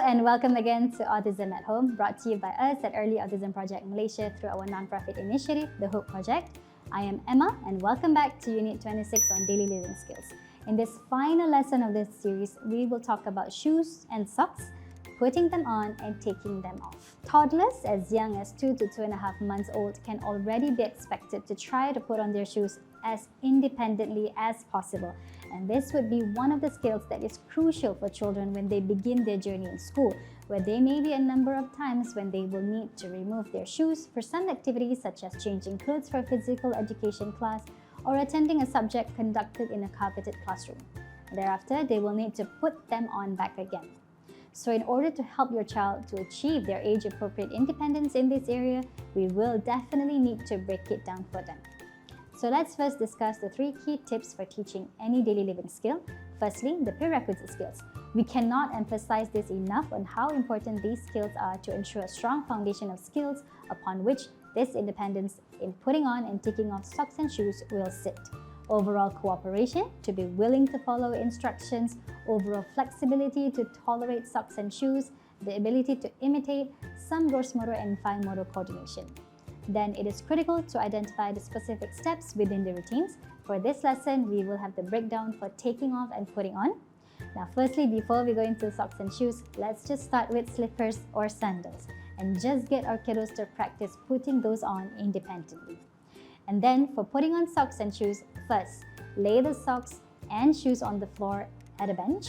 and welcome again to Autism at Home, brought to you by us at Early Autism Project Malaysia through our non-profit initiative, the Hope Project. I am Emma, and welcome back to Unit 26 on Daily Living Skills. In this final lesson of this series, we will talk about shoes and socks, putting them on and taking them off. Toddlers as young as 2 to 2.5 months old can already be expected to try to put on their shoes as independently as possible. And this would be one of the skills that is crucial for children when they begin their journey in school, where there may be a number of times when they will need to remove their shoes for some activities such as changing clothes for a physical education class or attending a subject conducted in a carpeted classroom. Thereafter, they will need to put them on back again. So in order to help your child to achieve their age-appropriate independence in this area, we will definitely need to break it down for them. So let's first discuss the 3 key tips for teaching any daily living skill. Firstly, the prerequisite skills. We cannot emphasize this enough on how important these skills are to ensure a strong foundation of skills upon which this independence in putting on and taking off socks and shoes will sit. Overall cooperation, to be willing to follow instructions, overall flexibility to tolerate socks and shoes, the ability to imitate, some gross motor and fine motor coordination. Then it is critical to identify the specific steps within the routines. For this lesson, we will have the breakdown for taking off and putting on. Now, firstly, before we go into socks and shoes, let's just start with slippers or sandals and just get our kiddos to practice putting those on independently. And then for putting on socks and shoes, first, lay the socks and shoes on the floor at a bench.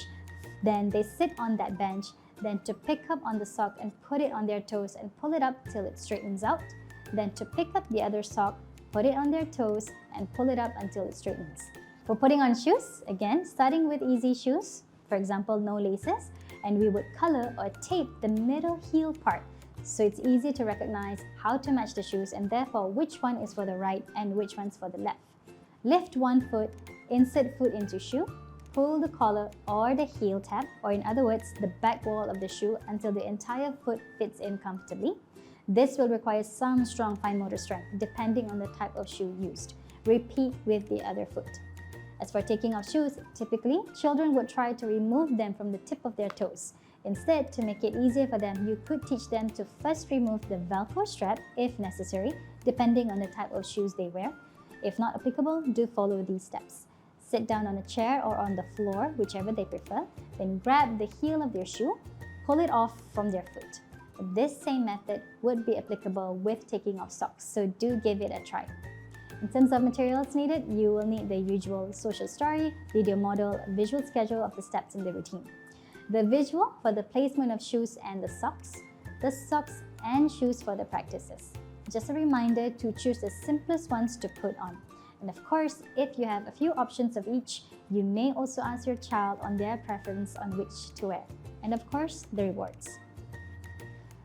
Then they sit on that bench, then to pick up on the sock and put it on their toes and pull it up till it straightens out. Then to pick up the other sock, put it on their toes and pull it up until it straightens. For putting on shoes, again, starting with easy shoes, for example, no laces, and we would color or tape the middle heel part so it's easy to recognize how to match the shoes and therefore which one is for the right and which one's for the left. Lift one foot, insert foot into shoe, pull the collar or the heel tab, or in other words, the back wall of the shoe until the entire foot fits in comfortably. This will require some strong fine motor strength depending on the type of shoe used. Repeat with the other foot. As for taking off shoes, typically, children would try to remove them from the tip of their toes. Instead, to make it easier for them, you could teach them to first remove the Velcro strap if necessary, depending on the type of shoes they wear. If not applicable, do follow these steps. Sit down on a chair or on the floor, whichever they prefer, then grab the heel of their shoe, pull it off from their foot. This same method would be applicable with taking off socks, so do give it a try. In terms of materials needed, you will need the usual social story, video model, visual schedule of the steps in the routine. The visual for the placement of shoes and the socks and shoes for the practices. Just a reminder to choose the simplest ones to put on. And of course, if you have a few options of each, you may also ask your child on their preference on which to wear. And of course, the rewards.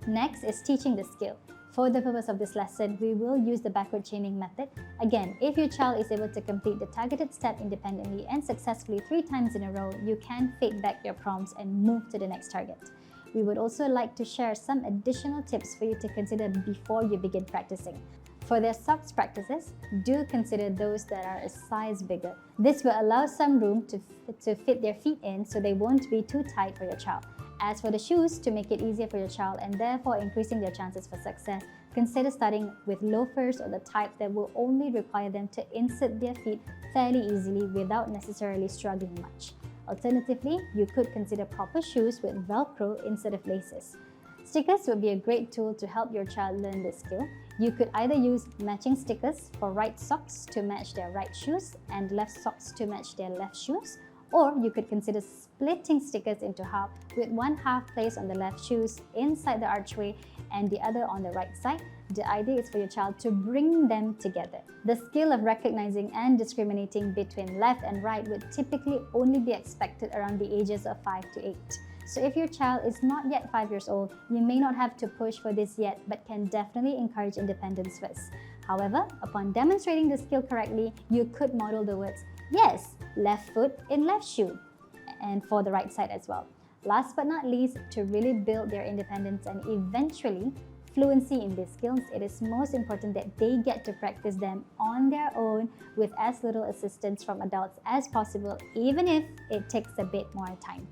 Next is teaching the skill. For the purpose of this lesson, we will use the backward chaining method. Again, if your child is able to complete the targeted step independently and successfully 3 times in a row, you can fade back your prompts and move to the next target. We would also like to share some additional tips for you to consider before you begin practicing. For their socks practices, do consider those that are a size bigger. This will allow some room to fit their feet in so they won't be too tight for your child. As for the shoes, to make it easier for your child and therefore increasing their chances for success, consider starting with loafers or the type that will only require them to insert their feet fairly easily without necessarily struggling much. Alternatively, you could consider proper shoes with Velcro instead of laces. Stickers would be a great tool to help your child learn this skill. You could either use matching stickers for right socks to match their right shoes and left socks to match their left shoes, or you could consider splitting stickers into half with one half placed on the left shoes inside the archway and the other on the right side. The idea is for your child to bring them together. The skill of recognizing and discriminating between left and right would typically only be expected around the ages of 5 to 8. So if your child is not yet 5 years old, you may not have to push for this yet, but can definitely encourage independence first. However, upon demonstrating the skill correctly, you could model the words, yes, left foot in left shoe, and for the right side as well. Last but not least, to really build their independence and eventually fluency in these skills, it is most important that they get to practice them on their own with as little assistance from adults as possible, even if it takes a bit more time.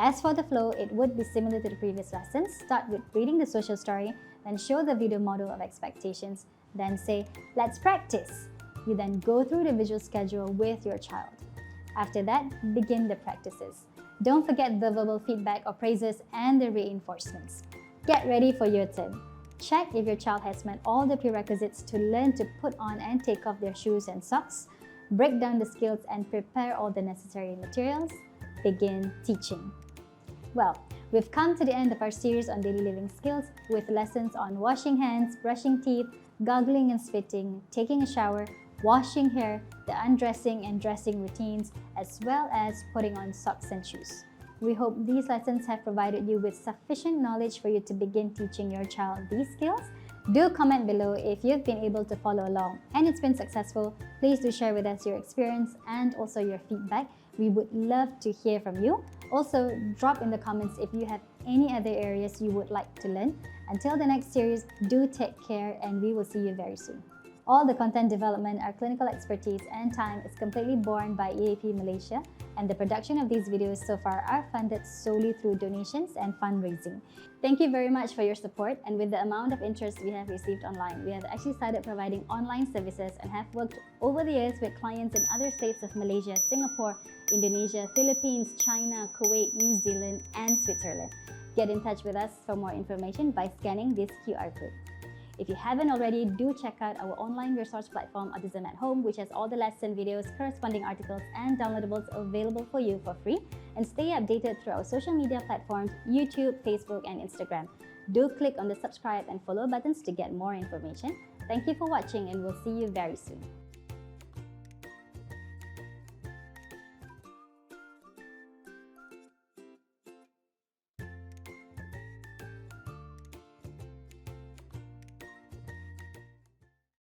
As for the flow, it would be similar to the previous lessons. Start with reading the social story, then show the video model of expectations, then say, let's practice. You then go through the visual schedule with your child. After that, begin the practices. Don't forget the verbal feedback or praises and the reinforcements. Get ready for your turn. Check if your child has met all the prerequisites to learn to put on and take off their shoes and socks. Break down the skills and prepare all the necessary materials. Begin teaching. Well, we've come to the end of our series on daily living skills with lessons on washing hands, brushing teeth, gargling and spitting, taking a shower, washing hair, the undressing and dressing routines, as well as putting on socks and shoes. We hope these lessons have provided you with sufficient knowledge for you to begin teaching your child these skills. Do comment below if you've been able to follow along and it's been successful. Please do share with us your experience and also your feedback. We would love to hear from you. Also, drop in the comments if you have any other areas you would like to learn. Until the next series, do take care and we will see you very soon. All the content development, our clinical expertise and time is completely borne by EAP Malaysia, and the production of these videos so far are funded solely through donations and fundraising. Thank you very much for your support, and with the amount of interest we have received online, we have actually started providing online services and have worked over the years with clients in other states of Malaysia, Singapore, Indonesia, Philippines, China, Kuwait, New Zealand and Switzerland. Get in touch with us for more information by scanning this QR code. If you haven't already, do check out our online resource platform, Autism at Home, which has all the lesson videos, corresponding articles, and downloadables available for you for free. And stay updated through our social media platforms, YouTube, Facebook, and Instagram. Do click on the subscribe and follow buttons to get more information. Thank you for watching, and we'll see you very soon.